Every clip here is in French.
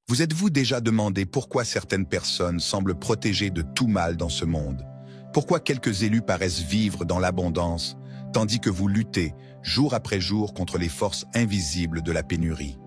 Vous êtes-vous déjà demandé pourquoi certaines personnes semblent protégées de tout mal dans ce monde? Pourquoi quelques élus paraissent vivre dans l'abondance, tandis que vous luttez jour après jour contre les forces invisibles de la pénurie?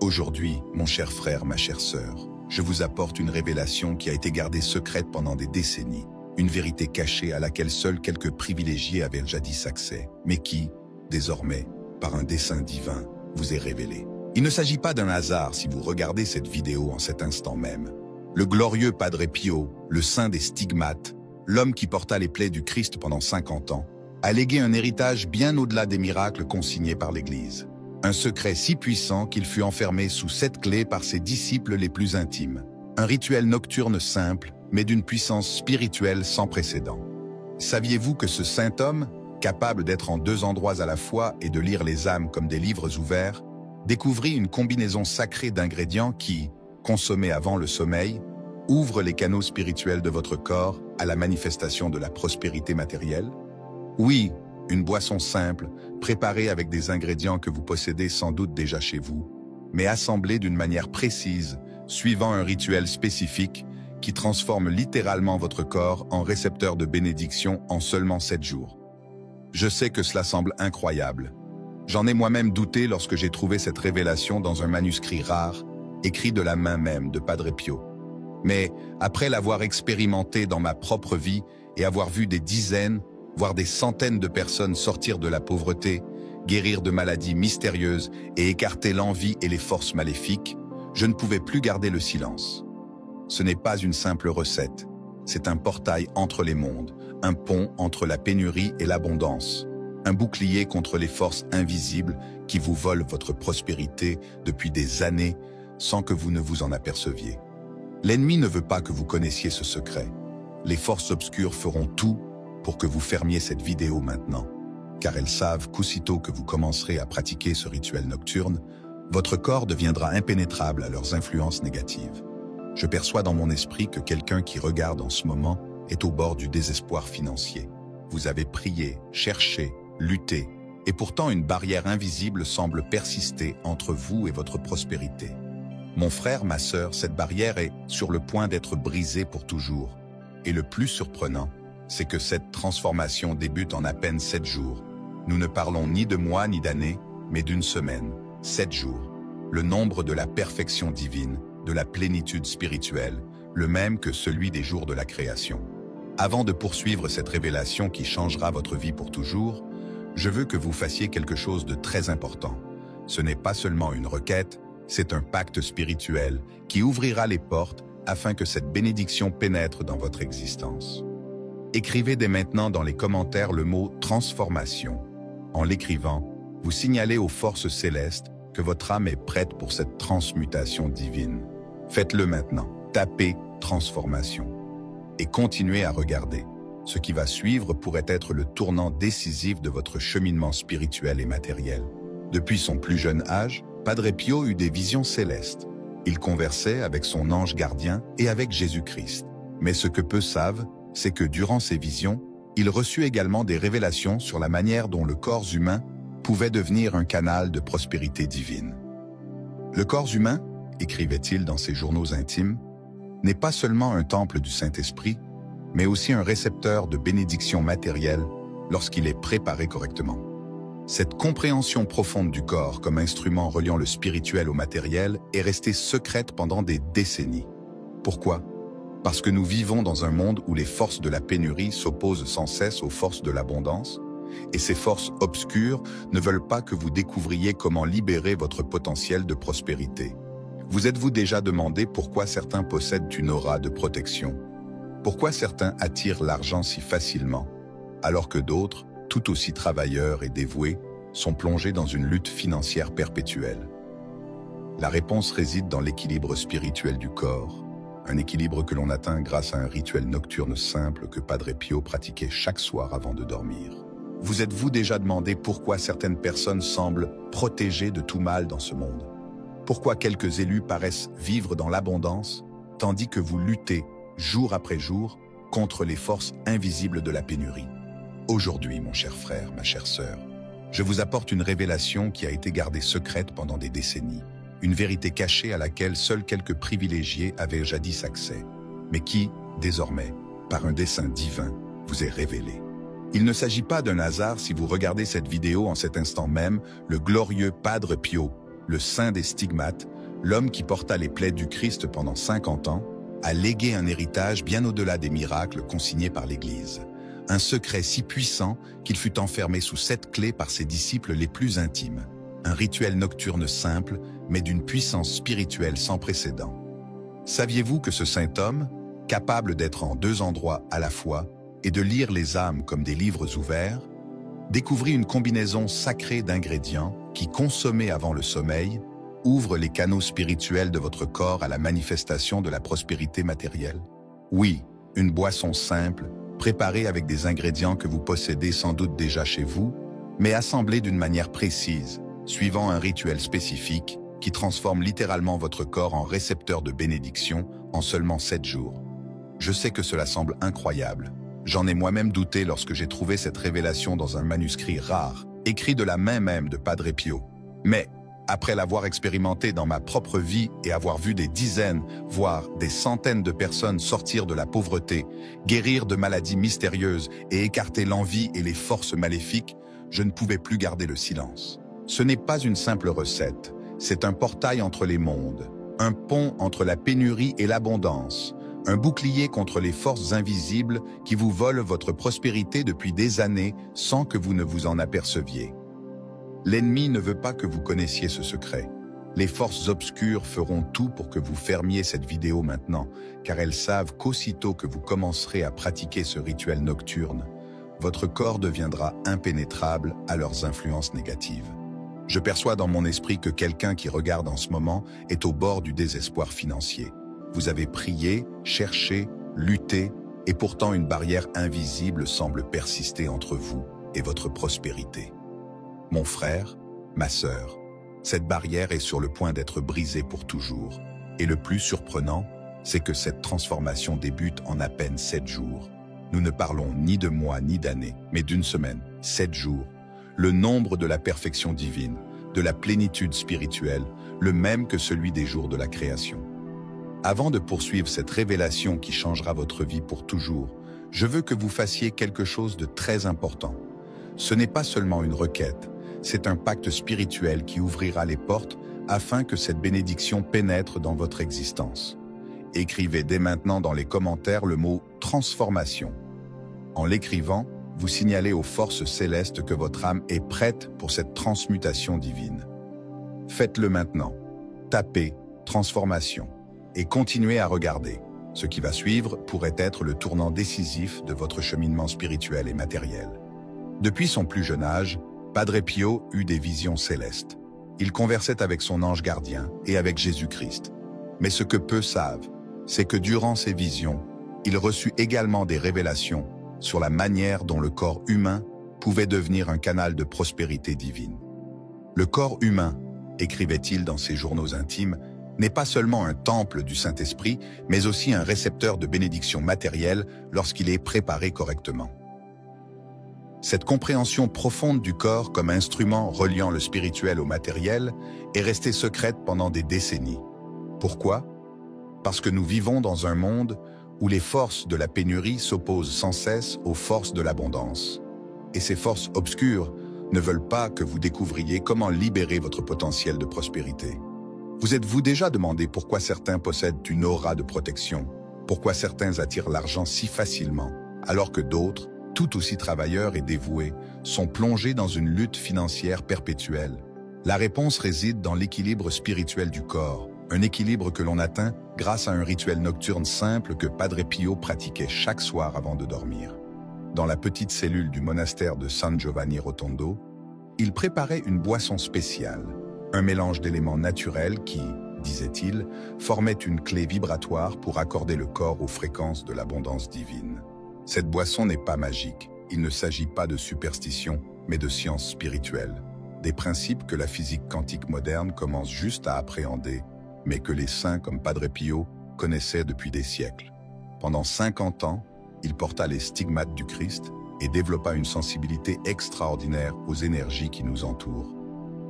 Aujourd'hui, mon cher frère, ma chère sœur, je vous apporte une révélation qui a été gardée secrète pendant des décennies, une vérité cachée à laquelle seuls quelques privilégiés avaient jadis accès, mais qui, désormais, par un dessein divin, vous est révélée. Il ne s'agit pas d'un hasard si vous regardez cette vidéo en cet instant même. Le glorieux Padre Pio, le saint des stigmates, l'homme qui porta les plaies du Christ pendant 50 ans, a légué un héritage bien au-delà des miracles consignés par l'Église. Un secret si puissant qu'il fut enfermé sous 7 clés par ses disciples les plus intimes. Un rituel nocturne simple, mais d'une puissance spirituelle sans précédent. Saviez-vous que ce saint homme, capable d'être en 2 endroits à la fois et de lire les âmes comme des livres ouverts, découvrit une combinaison sacrée d'ingrédients qui, consommés avant le sommeil, ouvrent les canaux spirituels de votre corps à la manifestation de la prospérité matérielle? Oui, une boisson simple, préparée avec des ingrédients que vous possédez sans doute déjà chez vous, mais assemblée d'une manière précise, suivant un rituel spécifique qui transforme littéralement votre corps en récepteur de bénédiction en seulement 7 jours. Je sais que cela semble incroyable. J'en ai moi-même douté lorsque j'ai trouvé cette révélation dans un manuscrit rare, écrit de la main même de Padre Pio. Mais après l'avoir expérimenté dans ma propre vie et avoir vu des dizaines, voire des centaines de personnes sortir de la pauvreté, guérir de maladies mystérieuses et écarter l'envie et les forces maléfiques, je ne pouvais plus garder le silence. Ce n'est pas une simple recette, c'est un portail entre les mondes, un pont entre la pénurie et l'abondance. Un bouclier contre les forces invisibles qui vous volent votre prospérité depuis des années sans que vous ne vous en aperceviez. L'ennemi ne veut pas que vous connaissiez ce secret. Les forces obscures feront tout pour que vous fermiez cette vidéo maintenant, car elles savent qu'aussitôt que vous commencerez à pratiquer ce rituel nocturne, votre corps deviendra impénétrable à leurs influences négatives. Je perçois dans mon esprit que quelqu'un qui regarde en ce moment est au bord du désespoir financier. Vous avez prié, cherché, lutter, et pourtant une barrière invisible semble persister entre vous et votre prospérité. Mon frère, ma sœur, cette barrière est sur le point d'être brisée pour toujours. Et le plus surprenant, c'est que cette transformation débute en à peine 7 jours. Nous ne parlons ni de mois ni d'années, mais d'une semaine, 7 jours. Le nombre de la perfection divine, de la plénitude spirituelle, le même que celui des jours de la création. Avant de poursuivre cette révélation qui changera votre vie pour toujours, je veux que vous fassiez quelque chose de très important. Ce n'est pas seulement une requête, c'est un pacte spirituel qui ouvrira les portes afin que cette bénédiction pénètre dans votre existence. Écrivez dès maintenant dans les commentaires le mot « transformation ». En l'écrivant, vous signalez aux forces célestes que votre âme est prête pour cette transmutation divine. Faites-le maintenant. Tapez « transformation » et continuez à regarder. Ce qui va suivre pourrait être le tournant décisif de votre cheminement spirituel et matériel. Depuis son plus jeune âge, Padre Pio eut des visions célestes. Il conversait avec son ange gardien et avec Jésus-Christ. Mais ce que peu savent, c'est que durant ces visions, il reçut également des révélations sur la manière dont le corps humain pouvait devenir un canal de prospérité divine. Le corps humain, écrivait-il dans ses journaux intimes, n'est pas seulement un temple du Saint-Esprit, mais aussi un récepteur de bénédictions matérielles lorsqu'il est préparé correctement. Cette compréhension profonde du corps comme instrument reliant le spirituel au matériel est restée secrète pendant des décennies. Pourquoi? Parce que nous vivons dans un monde où les forces de la pénurie s'opposent sans cesse aux forces de l'abondance, et ces forces obscures ne veulent pas que vous découvriez comment libérer votre potentiel de prospérité. Vous êtes-vous déjà demandé pourquoi certains possèdent une aura de protection? Pourquoi certains attirent l'argent si facilement, alors que d'autres, tout aussi travailleurs et dévoués, sont plongés dans une lutte financière perpétuelle? La réponse réside dans l'équilibre spirituel du corps, un équilibre que l'on atteint grâce à un rituel nocturne simple que Padre Pio pratiquait chaque soir avant de dormir. Vous êtes-vous déjà demandé pourquoi certaines personnes semblent protégées de tout mal dans ce monde? Pourquoi quelques élus paraissent vivre dans l'abondance, tandis que vous luttez, jour après jour, contre les forces invisibles de la pénurie? Aujourd'hui, mon cher frère, ma chère sœur, je vous apporte une révélation qui a été gardée secrète pendant des décennies. une vérité cachée à laquelle seuls quelques privilégiés avaient jadis accès, mais qui, désormais, par un dessein divin, vous est révélée. Il ne s'agit pas d'un hasard si vous regardez cette vidéo en cet instant même, le glorieux Padre Pio, le saint des stigmates, l'homme qui porta les plaies du Christ pendant 50 ans, a légué un héritage bien au-delà des miracles consignés par l'Église. Un secret si puissant qu'il fut enfermé sous 7 clés par ses disciples les plus intimes. Un rituel nocturne simple, mais d'une puissance spirituelle sans précédent. Saviez-vous que ce saint homme, capable d'être en 2 endroits à la fois et de lire les âmes comme des livres ouverts, découvrit une combinaison sacrée d'ingrédients qui, consommés avant le sommeil, ouvrent les canaux spirituels de votre corps à la manifestation de la prospérité matérielle? Oui, une boisson simple, préparée avec des ingrédients que vous possédez sans doute déjà chez vous, mais assemblés d'une manière précise, suivant un rituel spécifique qui transforme littéralement votre corps en récepteur de bénédiction en seulement 7 jours. Je sais que cela semble incroyable. J'en ai moi-même douté lorsque j'ai trouvé cette révélation dans un manuscrit rare, écrit de la main même de Padre Pio. Mais, après l'avoir expérimenté dans ma propre vie et avoir vu des dizaines, voire des centaines de personnes sortir de la pauvreté, guérir de maladies mystérieuses et écarter l'envie et les forces maléfiques, je ne pouvais plus garder le silence. Ce n'est pas une simple recette, c'est un portail entre les mondes, un pont entre la pénurie et l'abondance, un bouclier contre les forces invisibles qui vous volent votre prospérité depuis des années sans que vous ne vous en aperceviez. L'ennemi ne veut pas que vous connaissiez ce secret. Les forces obscures feront tout pour que vous fermiez cette vidéo maintenant, car elles savent qu'aussitôt que vous commencerez à pratiquer ce rituel nocturne, votre corps deviendra impénétrable à leurs influences négatives. Je perçois dans mon esprit que quelqu'un qui regarde en ce moment est au bord du désespoir financier. Vous avez prié, cherché, lutté, et pourtant une barrière invisible semble persister entre vous et votre prospérité. Mon frère, ma sœur, cette barrière est sur le point d'être brisée pour toujours. Et le plus surprenant, c'est que cette transformation débute en à peine 7 jours. Nous ne parlons ni de mois ni d'années, mais d'une semaine, 7 jours. Le nombre de la perfection divine, de la plénitude spirituelle, le même que celui des jours de la création. Avant de poursuivre cette révélation qui changera votre vie pour toujours, je veux que vous fassiez quelque chose de très important. Ce n'est pas seulement une requête, c'est un pacte spirituel qui ouvrira les portes afin que cette bénédiction pénètre dans votre existence. Écrivez dès maintenant dans les commentaires le mot « transformation ». En l'écrivant, vous signalez aux forces célestes que votre âme est prête pour cette transmutation divine. Faites-le maintenant. Tapez « transformation » et continuez à regarder. Ce qui va suivre pourrait être le tournant décisif de votre cheminement spirituel et matériel. Depuis son plus jeune âge, Padre Pio eut des visions célestes. Il conversait avec son ange gardien et avec Jésus-Christ. Mais ce que peu savent, c'est que durant ces visions, il reçut également des révélations sur la manière dont le corps humain pouvait devenir un canal de prospérité divine. Le corps humain, écrivait-il dans ses journaux intimes, n'est pas seulement un temple du Saint-Esprit, mais aussi un récepteur de bénédictions matérielles lorsqu'il est préparé correctement. Cette compréhension profonde du corps comme instrument reliant le spirituel au matériel est restée secrète pendant des décennies. Pourquoi? Parce que nous vivons dans un monde où les forces de la pénurie s'opposent sans cesse aux forces de l'abondance. Et ces forces obscures ne veulent pas que vous découvriez comment libérer votre potentiel de prospérité. Vous êtes-vous déjà demandé pourquoi certains possèdent une aura de protection, pourquoi certains attirent l'argent si facilement, alors que d'autres, tout aussi travailleurs et dévoués, sont plongés dans une lutte financière perpétuelle? La réponse réside dans l'équilibre spirituel du corps, un équilibre que l'on atteint grâce à un rituel nocturne simple que Padre Pio pratiquait chaque soir avant de dormir. Dans la petite cellule du monastère de San Giovanni Rotondo, il préparait une boisson spéciale, un mélange d'éléments naturels qui, disait-il, formait une clé vibratoire pour accorder le corps aux fréquences de l'abondance divine. Cette boisson n'est pas magique, il ne s'agit pas de superstition, mais de science spirituelle. Des principes que la physique quantique moderne commence juste à appréhender, mais que les saints comme Padre Pio connaissaient depuis des siècles. Pendant 50 ans, il porta les stigmates du Christ et développa une sensibilité extraordinaire aux énergies qui nous entourent.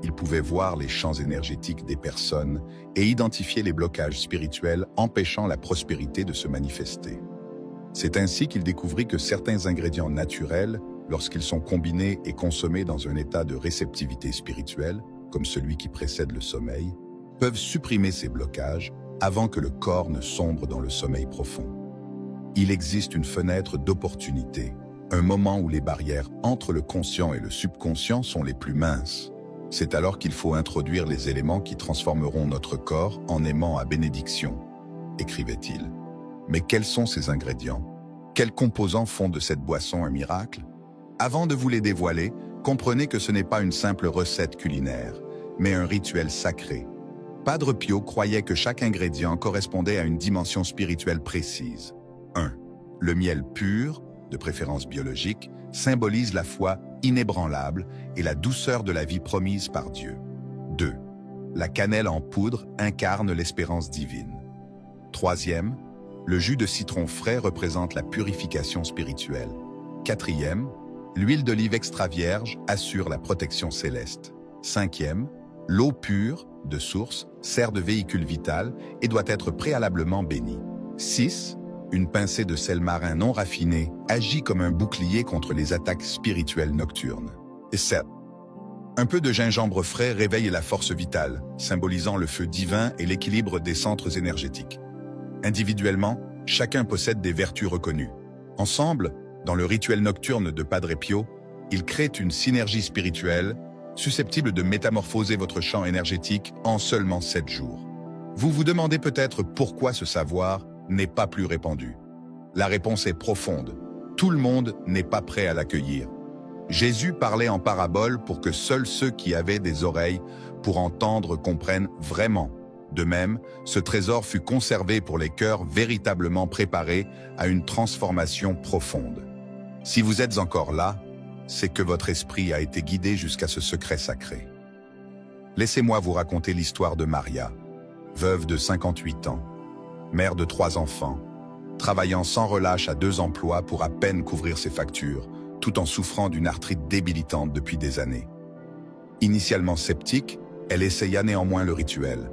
Il pouvait voir les champs énergétiques des personnes et identifier les blocages spirituels empêchant la prospérité de se manifester. C'est ainsi qu'il découvrit que certains ingrédients naturels, lorsqu'ils sont combinés et consommés dans un état de réceptivité spirituelle, comme celui qui précède le sommeil, peuvent supprimer ces blocages avant que le corps ne sombre dans le sommeil profond. Il existe une fenêtre d'opportunité, un moment où les barrières entre le conscient et le subconscient sont les plus minces. C'est alors qu'il faut introduire les éléments qui transformeront notre corps en aimant à bénédiction, écrivait-il. Mais quels sont ces ingrédients? Quels composants font de cette boisson un miracle? Avant de vous les dévoiler, comprenez que ce n'est pas une simple recette culinaire, mais un rituel sacré. Padre Pio croyait que chaque ingrédient correspondait à une dimension spirituelle précise. 1. Le miel pur, de préférence biologique, symbolise la foi inébranlable et la douceur de la vie promise par Dieu. 2. La cannelle en poudre incarne l'espérance divine. 3e, le jus de citron frais représente la purification spirituelle. 4e, l'huile d'olive extra vierge assure la protection céleste. 5e, l'eau pure, de source, sert de véhicule vital et doit être préalablement bénie. 6. Une pincée de sel marin non raffiné agit comme un bouclier contre les attaques spirituelles nocturnes. Et 7. Un peu de gingembre frais réveille la force vitale, symbolisant le feu divin et l'équilibre des centres énergétiques. Individuellement, chacun possède des vertus reconnues. Ensemble, dans le rituel nocturne de Padre Pio, ils créent une synergie spirituelle susceptible de métamorphoser votre champ énergétique en seulement 7 jours. Vous vous demandez peut-être pourquoi ce savoir n'est pas plus répandu. La réponse est profonde. Tout le monde n'est pas prêt à l'accueillir. Jésus parlait en parabole pour que seuls ceux qui avaient des oreilles pour entendre comprennent vraiment. De même, ce trésor fut conservé pour les cœurs véritablement préparés à une transformation profonde. Si vous êtes encore là, c'est que votre esprit a été guidé jusqu'à ce secret sacré. Laissez-moi vous raconter l'histoire de Maria, veuve de 58 ans, mère de 3 enfants, travaillant sans relâche à 2 emplois pour à peine couvrir ses factures, tout en souffrant d'une arthrite débilitante depuis des années. Initialement sceptique, elle essaya néanmoins le rituel.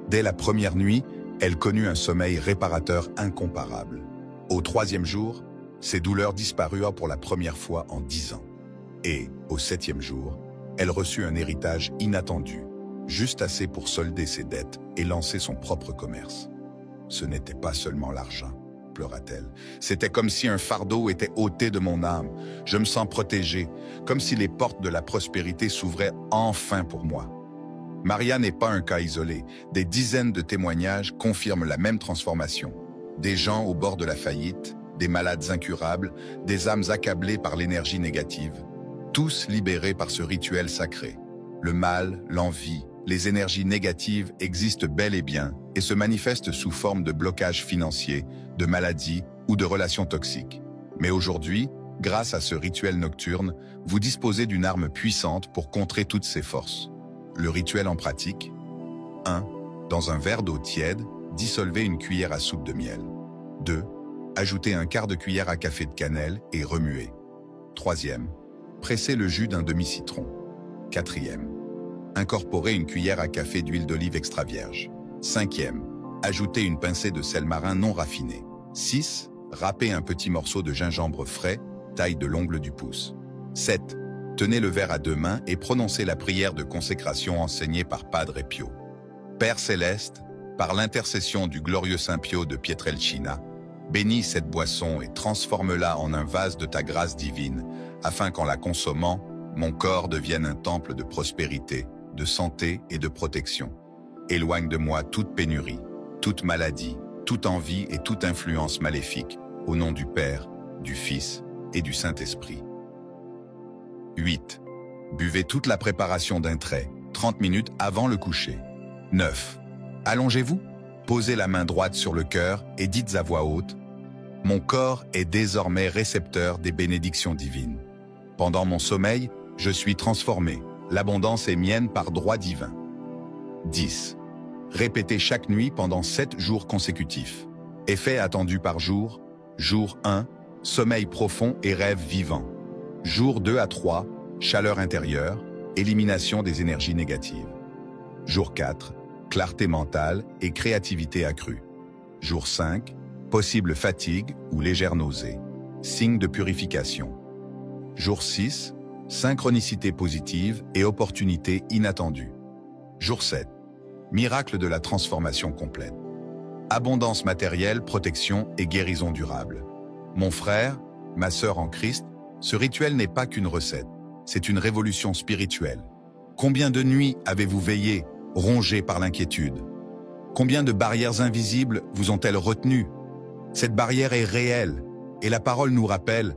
Dès la première nuit, elle connut un sommeil réparateur incomparable. Au 3e jour, ses douleurs disparurent pour la première fois en 10 ans. Et, au 7e jour, elle reçut un héritage inattendu, juste assez pour solder ses dettes et lancer son propre commerce. Ce n'était pas seulement l'argent, pleura-t-elle. C'était comme si un fardeau était ôté de mon âme. Je me sens protégée, comme si les portes de la prospérité s'ouvraient enfin pour moi. Maria n'est pas un cas isolé. Des dizaines de témoignages confirment la même transformation. Des gens au bord de la faillite, des malades incurables, des âmes accablées par l'énergie négative. Tous libérés par ce rituel sacré. Le mal, l'envie, les énergies négatives existent bel et bien et se manifestent sous forme de blocages financiers, de maladies ou de relations toxiques. Mais aujourd'hui, grâce à ce rituel nocturne, vous disposez d'une arme puissante pour contrer toutes ces forces. Le rituel en pratique. 1. Dans un verre d'eau tiède, dissolvez une cuillère à soupe de miel. 2. Ajoutez un quart de cuillère à café de cannelle et remuez. 3e. Pressez le jus d'un demi-citron. 4e. Incorporez une cuillère à café d'huile d'olive extra vierge. 5e. Ajoutez une pincée de sel marin non raffiné. 6. Râpez un petit morceau de gingembre frais, taille de l'ongle du pouce. 7. Tenez le verre à 2 mains et prononcez la prière de consécration enseignée par Padre Pio. Père céleste, par l'intercession du glorieux Saint Pio de Pietrelcina, bénis cette boisson et transforme-la en un vase de ta grâce divine, afin qu'en la consommant, mon corps devienne un temple de prospérité, de santé et de protection. Éloigne de moi toute pénurie, toute maladie, toute envie et toute influence maléfique, au nom du Père, du Fils et du Saint-Esprit. 8. Buvez toute la préparation d'un trait, 30 minutes avant le coucher. 9. Allongez-vous, posez la main droite sur le cœur et dites à voix haute « Mon corps est désormais récepteur des bénédictions divines. Pendant mon sommeil, je suis transformé, l'abondance est mienne par droit divin. » 10. Répétez chaque nuit pendant 7 jours consécutifs. Effet attendu par jour. Jour 1, sommeil profond et rêve vivant. Jour 2 à 3, chaleur intérieure. élimination des énergies négatives. Jour 4, clarté mentale et créativité accrue. Jour 5, possible fatigue ou légère nausée, signe de purification. Jour 6, synchronicité positive et opportunité inattendue. Jour 7, miracle de la transformation complète. Abondance matérielle, protection et guérison durable. Mon frère, ma sœur en Christ, ce rituel n'est pas qu'une recette, c'est une révolution spirituelle. Combien de nuits avez-vous veillé, rongé par l'inquiétude? Combien de barrières invisibles vous ont-elles retenu? Cette barrière est réelle, et la parole nous rappelle,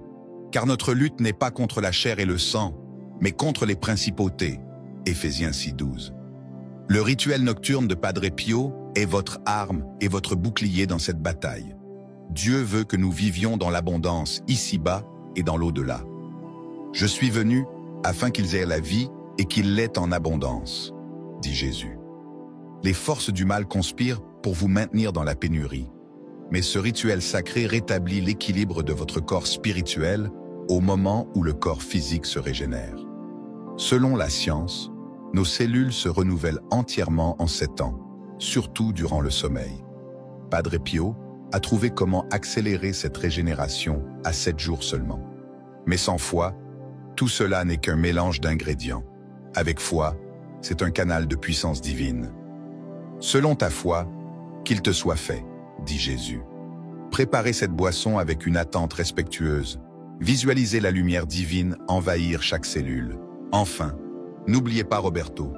car notre lutte n'est pas contre la chair et le sang, mais contre les principautés. Éphésiens 6:12. Le rituel nocturne de Padre Pio est votre arme et votre bouclier dans cette bataille. Dieu veut que nous vivions dans l'abondance, ici-bas et dans l'au-delà. Je suis venu afin qu'ils aient la vie et qu'ils l'aient en abondance, dit Jésus. Les forces du mal conspirent pour vous maintenir dans la pénurie, mais ce rituel sacré rétablit l'équilibre de votre corps spirituel au moment où le corps physique se régénère. Selon la science, nos cellules se renouvellent entièrement en 7 ans, surtout durant le sommeil. Padre Pio a trouvé comment accélérer cette régénération à 7 jours seulement. Mais sans foi, tout cela n'est qu'un mélange d'ingrédients. Avec foi, c'est un canal de puissance divine. Selon ta foi, qu'il te soit fait, dit Jésus. Préparez cette boisson avec une attente respectueuse. Visualisez la lumière divine envahir chaque cellule. Enfin, n'oubliez pas Roberto,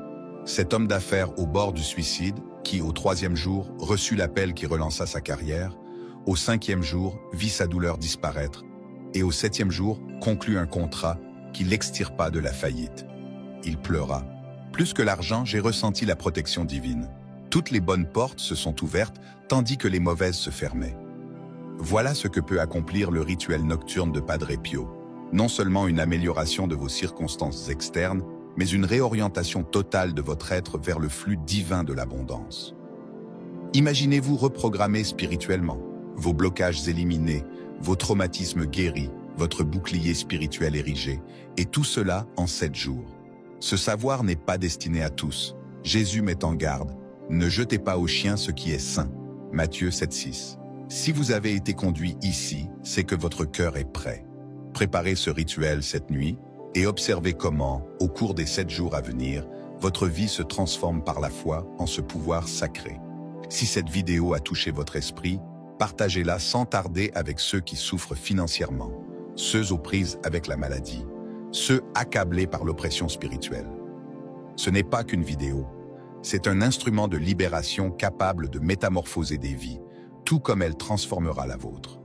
cet homme d'affaires au bord du suicide qui, au 3e jour, reçut l'appel qui relança sa carrière, au 5e jour, vit sa douleur disparaître, et au 7e jour, conclut un contrat qui l'extirpa de la faillite. Il pleura. Plus que l'argent, j'ai ressenti la protection divine. Toutes les bonnes portes se sont ouvertes, tandis que les mauvaises se fermaient. Voilà ce que peut accomplir le rituel nocturne de Padre Pio. Non seulement une amélioration de vos circonstances externes, mais une réorientation totale de votre être vers le flux divin de l'abondance. Imaginez-vous reprogrammer spirituellement, vos blocages éliminés, vos traumatismes guéris, votre bouclier spirituel érigé, et tout cela en 7 jours. Ce savoir n'est pas destiné à tous. Jésus met en garde, ne jetez pas aux chiens ce qui est sain. Matthieu 7,6. Si vous avez été conduit ici, c'est que votre cœur est prêt. Préparez ce rituel cette nuit et observez comment, au cours des 7 jours à venir, votre vie se transforme par la foi en ce pouvoir sacré. Si cette vidéo a touché votre esprit, partagez-la sans tarder avec ceux qui souffrent financièrement, ceux aux prises avec la maladie, ceux accablés par l'oppression spirituelle. Ce n'est pas qu'une vidéo, c'est un instrument de libération capable de métamorphoser des vies, tout comme elle transformera la vôtre.